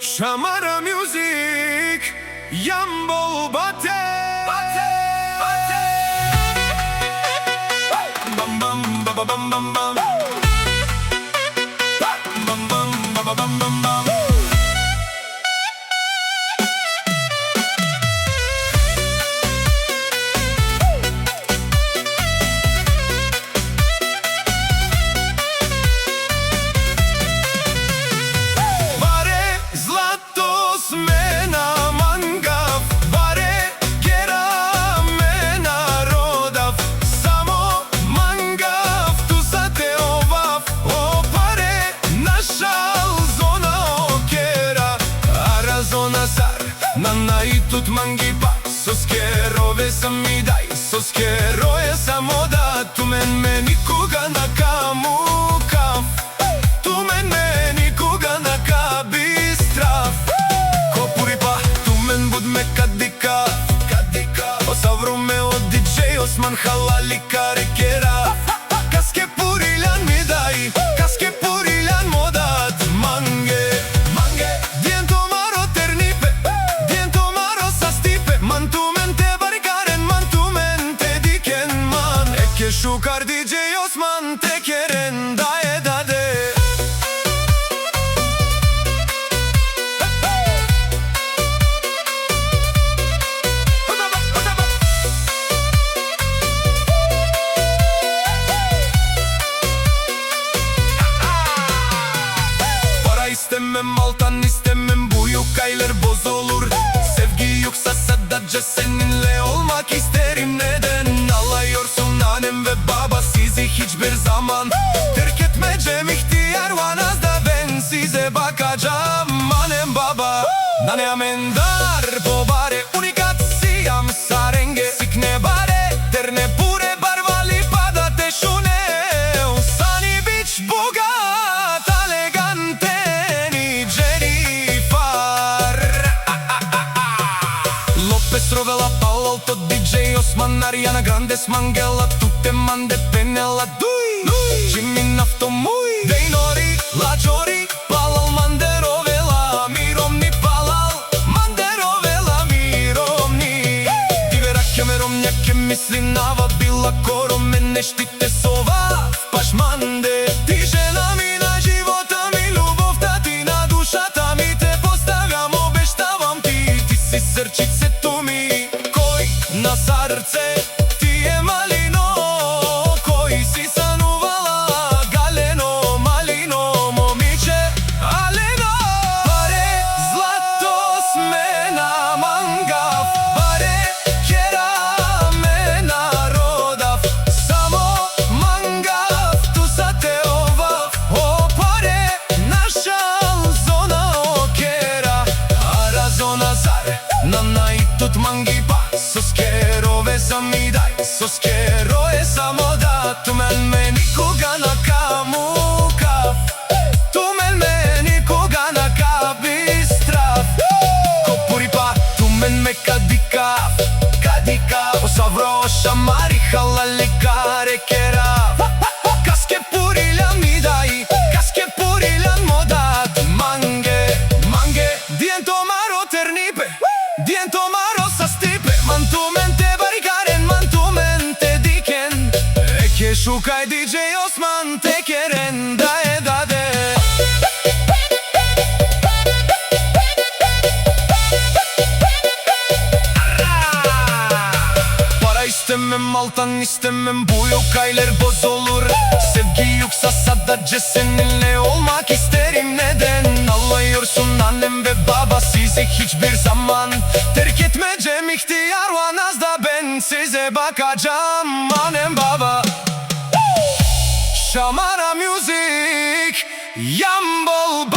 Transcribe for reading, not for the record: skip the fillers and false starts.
Shamara music, Yambo bate, bam bam bam bam bam bam, bam bam bam bam bam bam. Тут мангипа, соскерове сам ми дай, соскероje само да ту me nikoga na kamukaf, tu me nikoga na kabi straf. Kopuripa, tu men bud me kadika, o savrume o DJ Osman halali karekera. Kaske purilan mi dai, kaske purilan modat mange. Shukar DJ Osman tekeren daye dade. Para istemem, altan istemem, bu yukaylar bozulur. Sevgi yoksa sadece seninle olmak isterim. Neden alıyorsun annem ve baba, sizi hiçbir zaman terk etmeyeceğim, ihtiyar vanas da ben size bakacağım. Annem baba, nane amendar bobare, unicat siam sarenge, sikne bare, terne pure barvali pada te shuneu, sani bić bogat, elegante ni Jennifer. Lopez Rovela, Palo Alto, DJ Osman, Ariana Grande, Mangela, tutte mande penela, Jimmy Nafto muy, Deinori, La Jori, Palal Manderovela, Miromni Palal, Manderovela, Miromni. Divera kemerom neke misli nava, bila korom me ne štite sova, pašmande. Ti žena mi na života mi, ljubovta ti na dušata mi, te postavljam, obeštavam ti, ti si srčice tu mi, koj na srce. Тут мангипа, соскерове сам ми дай, соскероje samo da tu me nikoga na kamukaf, tu me nikoga na kabi straf. Kopuripa, tu me kadika, o savro shamari halali karekera. Kaske purilan mi dai, kaske purilan modat mange, diento maro ternipe, diento maro sa stipe, mantumente barikaren, mantumente diken. Eke shukaj DJ Osman tekeren daye dade. Para istemem, altan istemem, bu yukaylar bozulur. Sevgi yoksa sadece seninle olmak isterim. Neden alıyorsun annem ve baba, sizi hiçbir zaman terk etmeyeceğim, ihtiyar vanas da ben size bakacağım. Annem baba, Shamara music, Yambol